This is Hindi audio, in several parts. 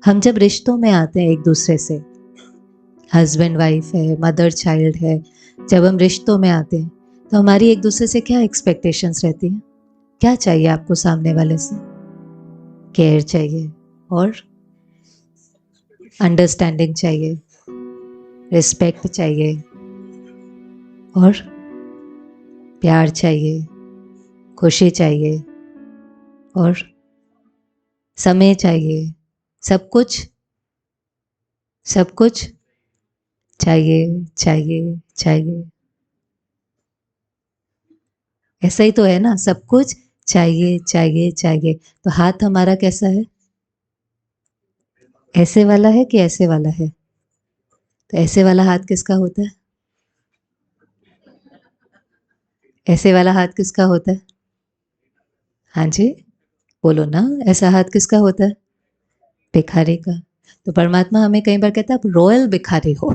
हम जब रिश्तों में आते हैं एक दूसरे से, हस्बैंड वाइफ है, मदर चाइल्ड है, जब हम रिश्तों में आते हैं तो हमारी एक दूसरे से क्या एक्सपेक्टेशंस रहती हैं? क्या चाहिए आपको सामने वाले से? केयर चाहिए और अंडरस्टैंडिंग चाहिए, रिस्पेक्ट चाहिए और प्यार चाहिए, खुशी चाहिए और समय चाहिए। सब कुछ सब कुछ चाहिए, चाहिए, चाहिए। ऐसा ही तो है ना, सब कुछ चाहिए, चाहिए, चाहिए। तो हाथ हमारा कैसा है? ऐसे वाला है कि ऐसे वाला है? तो ऐसे वाला हाथ किसका होता है? ऐसे वाला हाथ किसका होता है? हाँ जी, बोलो ना, ऐसा हाथ किसका होता है? भिखारी का। तो परमात्मा हमें कई बार कहता है आप रॉयल भिखारी हो,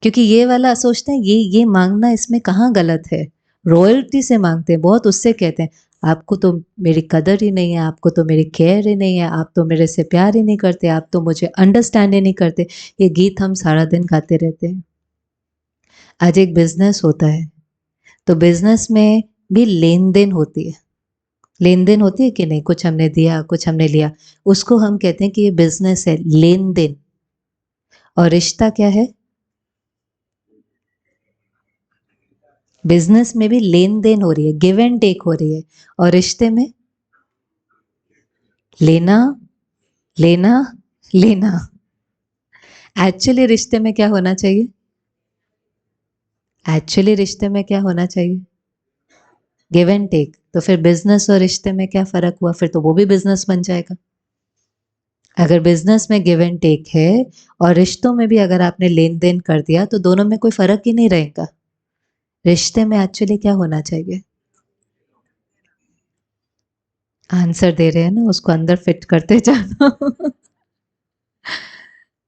क्योंकि ये वाला सोचते हैं ये मांगना इसमें कहाँ गलत है। रॉयल्टी से मांगते हैं बहुत, उससे कहते हैं आपको तो मेरी कदर ही नहीं है, आपको तो मेरी केयर ही नहीं है, आप तो मेरे से प्यार ही नहीं करते, आप तो मुझे अंडरस्टैंड ही नहीं करते। ये गीत हम सारा दिन गाते रहते हैं। आज एक बिजनेस होता है तो बिजनेस में भी लेन देन होती है। लेन देन होती है कि नहीं? कुछ हमने दिया, कुछ हमने लिया, उसको हम कहते हैं कि ये बिजनेस है, लेन देन। और रिश्ता क्या है? बिजनेस में भी लेन देन हो रही है, गिव एंड टेक हो रही है। और रिश्ते में लेना, लेना, लेना। एक्चुअली रिश्ते में क्या होना चाहिए? एक्चुअली रिश्ते में क्या होना चाहिए? Give and take. तो फिर बिजनेस और रिश्ते में क्या फर्क हुआ? फिर तो वो भी बिजनेस बन जाएगा। अगर बिजनेस में गिव एंड टेक है और रिश्तों में भी अगर आपने लेन देन कर दिया तो दोनों में कोई फर्क ही नहीं रहेगा। रिश्ते में एक्चुअली क्या होना चाहिए? आंसर दे रहे हैं ना, उसको अंदर फिट करते जाना।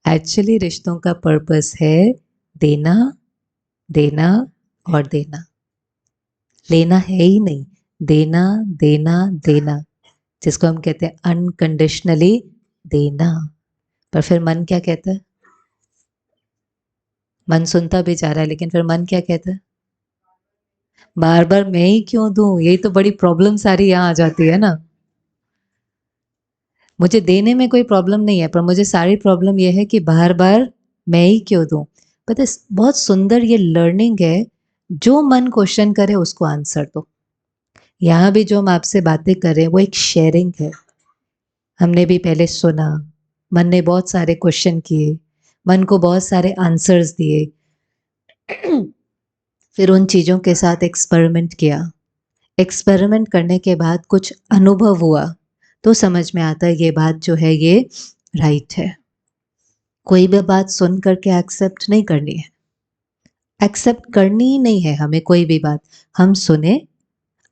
एक्चुअली रिश्तों का पर्पस है देना, देना और देना। लेना है ही नहीं, देना, देना, देना, जिसको हम कहते हैं अनकंडीशनली देना। पर फिर मन क्या कहता है? मन सुनता भी जा रहा है लेकिन फिर मन क्या कहता है? बार बार मैं ही क्यों दूं? यही तो बड़ी प्रॉब्लम सारी यहाँ आ जाती है ना। मुझे देने में कोई प्रॉब्लम नहीं है, पर मुझे सारी प्रॉब्लम यह है कि बार बार मैं ही क्यों दूं। पता है, बहुत सुंदर ये लर्निंग है। जो मन क्वेश्चन करे उसको आंसर दो। यहाँ भी जो हम आपसे बातें कर रहे हैं वो एक शेयरिंग है। हमने भी पहले सुना, मन ने बहुत सारे क्वेश्चन किए, मन को बहुत सारे आंसर्स दिए, फिर उन चीज़ों के साथ एक्सपेरिमेंट किया। एक्सपेरिमेंट करने के बाद कुछ अनुभव हुआ तो समझ में आता है ये बात जो है ये राइट है। कोई भी बात सुन करके एक्सेप्ट नहीं करनी है, एक्सेप्ट करनी ही नहीं है हमें कोई भी बात। हम सुने,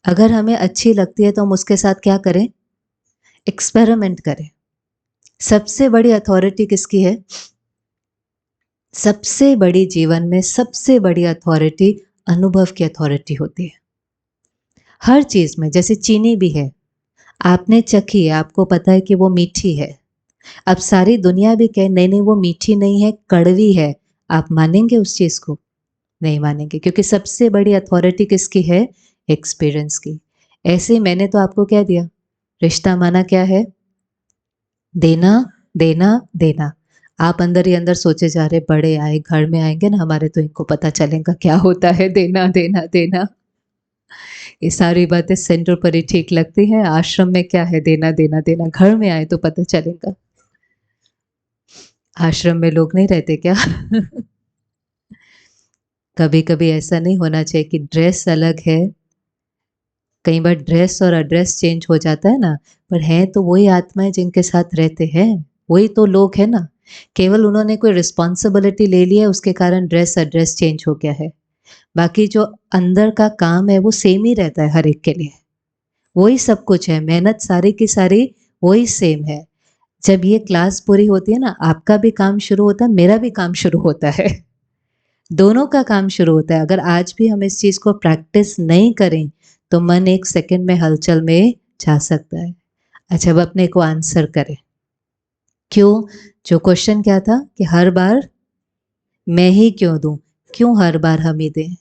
अगर हमें अच्छी लगती है तो हम उसके साथ क्या करें? एक्सपेरिमेंट करें। सबसे बड़ी अथॉरिटी किसकी है? सबसे बड़ी जीवन में सबसे बड़ी अथॉरिटी अनुभव की अथॉरिटी होती है। हर चीज में, जैसे चीनी भी है, आपने चखी है, आपको पता है कि वो मीठी है। अब सारी दुनिया भी कहे नहीं नहीं वो मीठी नहीं है, कड़वी है, आप मानेंगे उस चीज को? नहीं मानेंगे, क्योंकि सबसे बड़ी अथॉरिटी किसकी है? एक्सपीरियंस की। ऐसे ही मैंने तो आपको क्या दिया? रिश्ता माना क्या है? देना, देना, देना। आप अंदर ही अंदर सोचे जा रहे बड़े आए, घर में आएंगे ना हमारे तो इनको पता चलेगा क्या होता है देना, देना, देना। ये सारी बातें सेंटर पर ही ठीक लगती है, आश्रम में क्या है देना, देना, देना? घर में आए तो पता चलेगा। आश्रम में लोग नहीं रहते क्या? कभी कभी ऐसा नहीं होना चाहिए कि ड्रेस अलग है। कई बार ड्रेस और एड्रेस चेंज हो जाता है ना, पर है तो वही आत्माएं जिनके साथ रहते हैं, वही तो लोग है ना। केवल उन्होंने कोई रिस्पॉन्सिबिलिटी ले ली है, उसके कारण ड्रेस एड्रेस चेंज हो गया है। बाकी जो अंदर का काम है वो सेम ही रहता है हर एक के लिए। वही सब कुछ है, मेहनत सारी की सारी वही सेम है। जब ये क्लास पूरी होती है ना, आपका भी काम शुरू होता है, मेरा भी काम शुरू होता है। दोनों का काम शुरू होता है। अगर आज भी हम इस चीज को प्रैक्टिस नहीं करें तो मन एक सेकंड में हलचल में जा सकता है। अच्छा, अब अपने को आंसर करें। क्यों? जो क्वेश्चन क्या था कि हर बार मैं ही क्यों दूं? क्यों हर बार हम ही दें?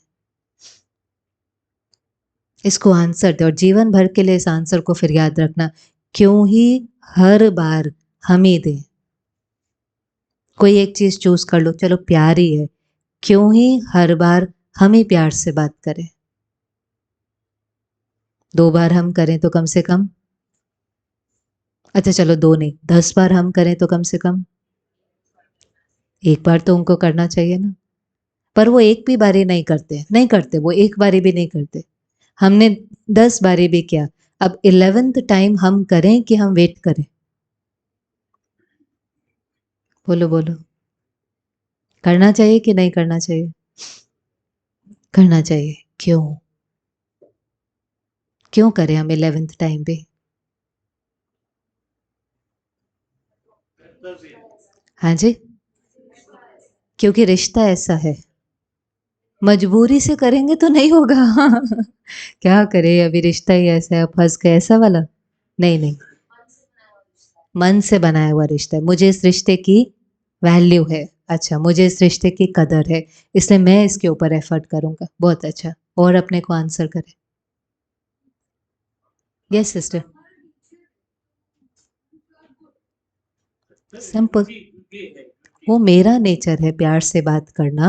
इसको आंसर दे और जीवन भर के लिए इस आंसर को फिर याद रखना, क्यों ही हर बार हम ही दें? कोई एक चीज चूज कर लो, चलो प्यार ही है, क्यों ही हर बार हम ही प्यार से बात करें? 2 बार हम करें तो कम से कम, अच्छा चलो 2 नहीं, 10 बार हम करें तो कम से कम 1 बार तो उनको करना चाहिए ना। पर वो एक भी बारी नहीं करते, नहीं करते, वो एक बारी भी नहीं करते। हमने 10 बारी भी किया, अब 11th टाइम हम करें कि हम वेट करें? बोलो बोलो, करना चाहिए कि नहीं करना चाहिए? करना चाहिए। क्यों? क्यों करें हम 11th टाइम पे? हाँ जी, क्योंकि रिश्ता ऐसा है, मजबूरी से करेंगे तो नहीं होगा। क्या करें, अभी रिश्ता ही ऐसा है, फंस गए, ऐसा वाला? नहीं नहीं, मन से बनाया हुआ रिश्ता है, मुझे इस रिश्ते की वैल्यू है, अच्छा मुझे इस रिश्ते की कदर है, इसलिए मैं इसके ऊपर एफर्ट करूंगा। बहुत अच्छा, और अपने को आंसर करें। यस सिस्टर, सिंपल, वो मेरा नेचर है प्यार से बात करना।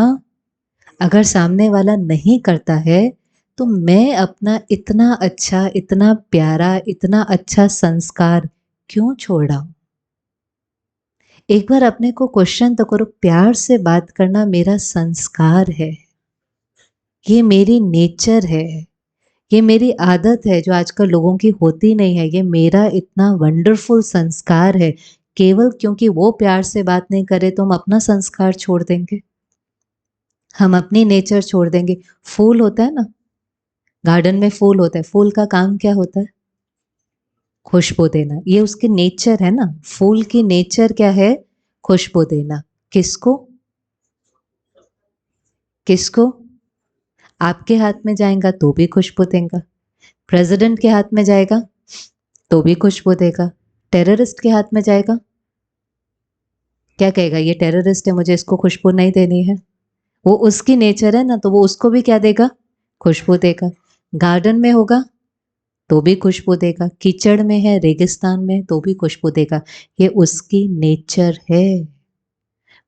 अगर सामने वाला नहीं करता है तो मैं अपना इतना अच्छा, इतना प्यारा, इतना अच्छा संस्कार क्यों छोड़ रहा हूं? एक बार अपने को क्वेश्चन तो करो, प्यार से बात करना मेरा संस्कार है, ये मेरी नेचर है, ये मेरी आदत है जो आजकल लोगों की होती नहीं है, ये मेरा इतना वंडरफुल संस्कार है। केवल क्योंकि वो प्यार से बात नहीं करे तो हम अपना संस्कार छोड़ देंगे, हम अपनी नेचर छोड़ देंगे। फूल होता है ना, गार्डन में फूल होता है, फूल का काम क्या होता है? खुशबू देना, ये उसकी नेचर है ना। फूल की नेचर क्या है? खुशबू देना। किसको? किसको? आपके हाथ में जाएगा तो भी खुशबू देगा, प्रेसिडेंट के हाथ में जाएगा तो भी खुशबू देगा, टेररिस्ट के हाथ में जाएगा, क्या कहेगा, ये टेररिस्ट है, मुझे इसको खुशबू नहीं देनी है? वो उसकी नेचर है ना, तो वो उसको भी क्या देगा? खुशबू देगा। गार्डन में होगा तो भी खुशबू देगा, कीचड़ में है, रेगिस्तान में, तो भी खुशबू देगा। ये उसकी नेचर है।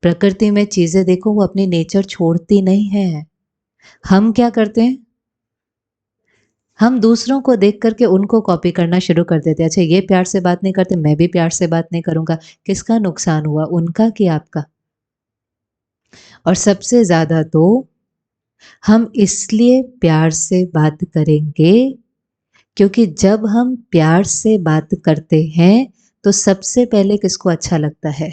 प्रकृति में चीजें देखो, वो अपनी नेचर छोड़ती नहीं है। हम क्या करते हैं? हम दूसरों को देख करके उनको कॉपी करना शुरू कर देते हैं, अच्छा ये प्यार से बात नहीं करते, मैं भी प्यार से बात नहीं करूंगा। किसका नुकसान हुआ, उनका कि आपका? और सबसे ज्यादा तो हम इसलिए प्यार से बात करेंगे क्योंकि जब हम प्यार से बात करते हैं तो सबसे पहले किसको अच्छा लगता है?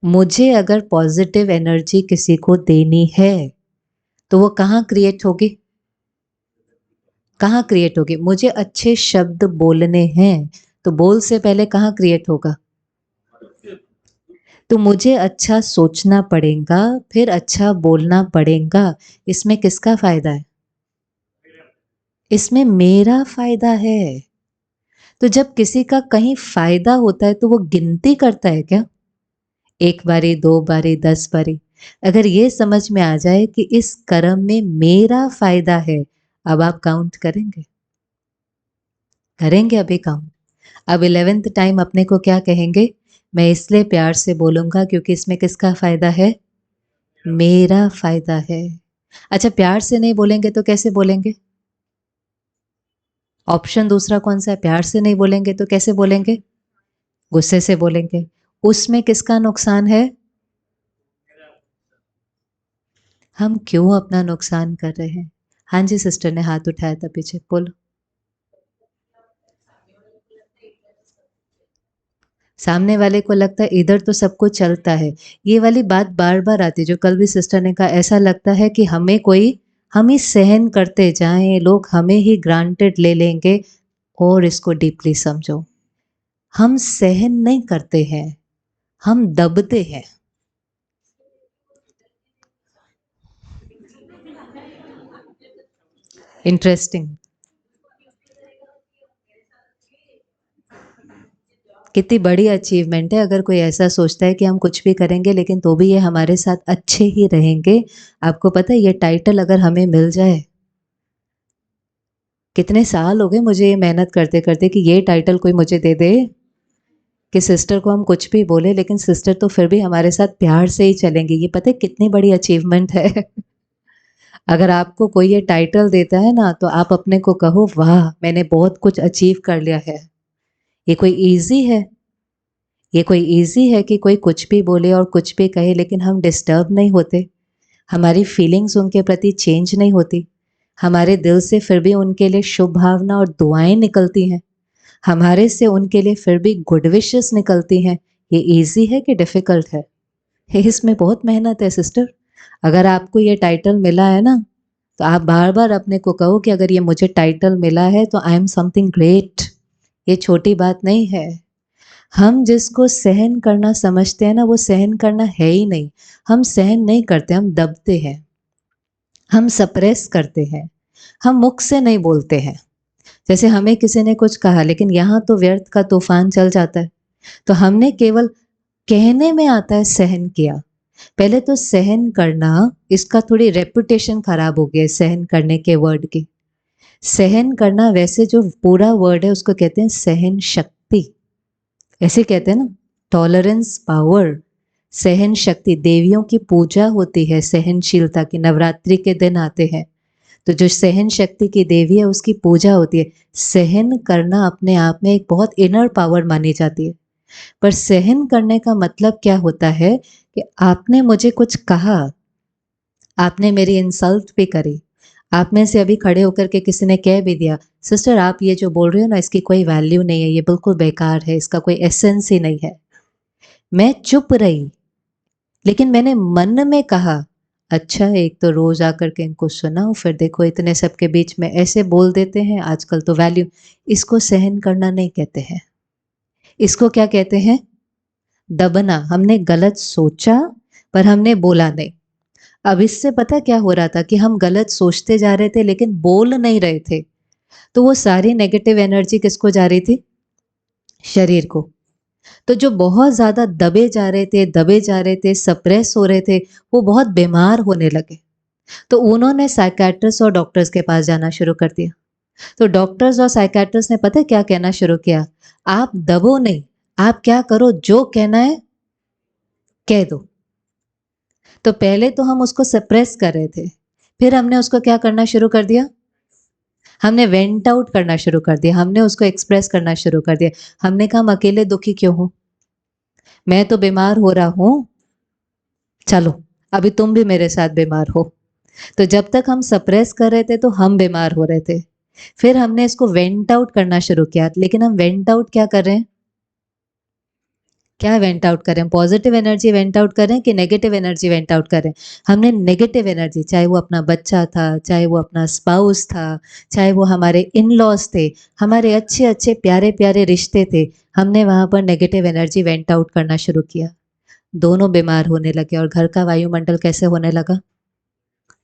मुझे अगर पॉजिटिव एनर्जी किसी को देनी है तो वो कहाँ क्रिएट होगी? कहाँ क्रिएट होगी? मुझे अच्छे शब्द बोलने हैं तो बोल से पहले कहाँ क्रिएट होगा? तो मुझे अच्छा सोचना पड़ेगा, फिर अच्छा बोलना पड़ेगा। इसमें किसका फायदा है? इसमें मेरा फायदा है। तो जब किसी का कहीं फायदा होता है तो वो गिनती करता है क्या? 1 बारी, 2 बारी, 10 बारी? अगर ये समझ में आ जाए कि इस कर्म में मेरा फायदा है, अब आप काउंट करेंगे? करेंगे अभी काउंट? अब 11th टाइम अपने को क्या कहेंगे? मैं इसलिए प्यार से बोलूंगा क्योंकि इसमें किसका फायदा है? मेरा फायदा है। अच्छा, प्यार से नहीं बोलेंगे तो कैसे बोलेंगे? ऑप्शन दूसरा कौन सा है? प्यार से नहीं बोलेंगे तो कैसे बोलेंगे? गुस्से से बोलेंगे। उसमें किसका नुकसान है? हम क्यों अपना नुकसान कर रहे हैं? हाँ जी, सिस्टर ने हाथ उठाया था पीछे, बोलो। सामने वाले को लगता है इधर तो सब कुछ चलता है। ये वाली बात बार बार आती है, जो कल भी सिस्टर ने कहा, ऐसा लगता है कि हमें कोई, हम ही सहन करते जाएं, लोग हमें ही ग्रांटेड ले लेंगे। और इसको डीपली समझो, हम सहन नहीं करते हैं, हम दबते हैं। इंटरेस्टिंग। कितनी बड़ी अचीवमेंट है अगर कोई ऐसा सोचता है कि हम कुछ भी करेंगे लेकिन तो भी ये हमारे साथ अच्छे ही रहेंगे। आपको पता है ये टाइटल अगर हमें मिल जाए, कितने साल हो गए मुझे ये मेहनत करते-करते कि ये टाइटल कोई मुझे दे दे कि सिस्टर को हम कुछ भी बोले लेकिन सिस्टर तो फिर भी हमारे साथ प्यार से ही चलेंगी। ये पता है कितनी बड़ी अचीवमेंट है। अगर आपको कोई ये टाइटल देता है ना तो आप अपने को कहो वाह! मैंने बहुत कुछ अचीव कर लिया है। ये कोई ईज़ी है? ये कोई ईज़ी है कि कोई कुछ भी बोले और कुछ भी कहे लेकिन हम डिस्टर्ब नहीं होते? हमारी फीलिंग्स उनके प्रति चेंज नहीं होती? हमारे दिल से फिर भी उनके लिए शुभ भावना और दुआएँ निकलती हैं? हमारे से उनके लिए फिर भी गुड विशेस निकलती हैं? ये ईज़ी है कि डिफ़िकल्ट है? इसमें बहुत मेहनत है सिस्टर। अगर आपको ये टाइटल मिला है ना, तो आप बार-बार अपने को कहो कि अगर ये मुझे टाइटल मिला है तो आई एम समथिंग ग्रेट। ये छोटी बात नहीं है। हम जिसको सहन करना समझते हैं ना, वो सहन करना है ही नहीं। हम सहन नहीं करते, हम दबते हैं, हम सप्रेस करते हैं, हम मुख से नहीं बोलते हैं। जैसे हमें किसी ने कुछ कहा लेकिन यहाँ तो व्यर्थ का तूफान चल जाता है, तो हमने केवल कहने में आता है सहन किया। पहले तो सहन करना, इसका थोड़ी रेपुटेशन खराब हो गया है सहन करने के वर्ड की। सहन करना वैसे जो पूरा वर्ड है उसको कहते हैं सहन शक्ति। ऐसे कहते हैं ना, टॉलरेंस पावर, सहन शक्ति। देवियों की पूजा होती है सहनशीलता की, नवरात्रि के दिन आते हैं तो जो सहन शक्ति की देवी है उसकी पूजा होती है। सहन करना अपने आप में एक बहुत इनर पावर मानी जाती है। पर सहन करने का मतलब क्या होता है कि आपने मुझे कुछ कहा, आपने मेरी इंसल्ट भी करी, आप में से अभी खड़े होकर के किसी ने कह भी दिया सिस्टर आप ये जो बोल रहे हो ना इसकी कोई वैल्यू नहीं है, ये बिल्कुल बेकार है, इसका कोई एसेंस ही नहीं है। मैं चुप रही लेकिन मैंने मन में कहा अच्छा एक तो रोज आकर के इनको सुनाओ फिर देखो इतने सबके बीच में ऐसे बोल देते हैं, आजकल तो वैल्यू। इसको सहन करना नहीं कहते हैं, इसको क्या कहते हैं? दबना। हमने गलत सोचा पर हमने बोला नहीं। अब इससे पता क्या हो रहा था कि हम गलत सोचते जा रहे थे लेकिन बोल नहीं रहे थे, तो वो सारी नेगेटिव एनर्जी किसको जा रही थी? शरीर को। तो जो बहुत ज़्यादा दबे जा रहे थे, सप्रेस हो रहे थे, वो बहुत बीमार होने लगे। तो उन्होंने साइकियाट्रिस्ट और डॉक्टर्स के पास जाना शुरू कर दिया। तो डॉक्टर्स और साइकियाट्रिस्ट ने पता है क्या कहना शुरू किया? आप दबो नहीं, आप क्या करो जो कहना है कह दो। तो पहले तो हम उसको सप्रेस कर रहे थे, फिर हमने उसको क्या करना शुरू कर दिया? हमने वेंट आउट करना शुरू कर दिया, हमने उसको एक्सप्रेस करना शुरू कर दिया। हमने कहा हम अकेले दुखी क्यों हूँ? मैं तो बीमार हो रहा हूँ, चलो अभी तुम भी मेरे साथ बीमार हो। तो जब तक हम सप्रेस कर रहे थे तो हम बीमार हो रहे थे। फिर हमने इसको वेंट आउट करना शुरू किया, लेकिन हम वेंट आउट क्या कर रहे हैं? क्या वेंट आउट कर रहे हैं? पॉजिटिव एनर्जी वेंट आउट कर रहे हैं कि नेगेटिव एनर्जी वेंट आउट कर रहे हैं? हमने नेगेटिव एनर्जी, चाहे वो अपना बच्चा था, चाहे वो अपना स्पाउस था, चाहे वो हमारे इन लॉज थे, हमारे अच्छे अच्छे प्यारे प्यारे रिश्ते थे, हमने वहां पर नेगेटिव एनर्जी वेंट आउट करना शुरू किया। दोनों बीमार होने लगे और घर का वायुमंडल कैसे होने लगा?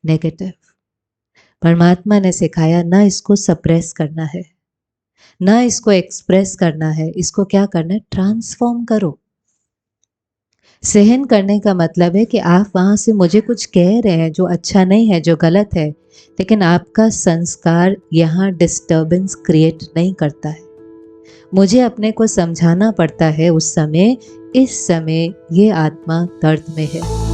नेगेटिव। परमात्मा ने सिखाया ना इसको सप्रेस करना है, ना इसको एक्सप्रेस करना है, इसको क्या करना है? ट्रांसफॉर्म करो। सहन करने का मतलब है कि आप वहाँ से मुझे कुछ कह रहे हैं जो अच्छा नहीं है, जो गलत है, लेकिन आपका संस्कार यहाँ डिस्टर्बेंस क्रिएट नहीं करता है। मुझे अपने को समझाना पड़ता है उस समय, इस समय ये आत्मा दर्द में है।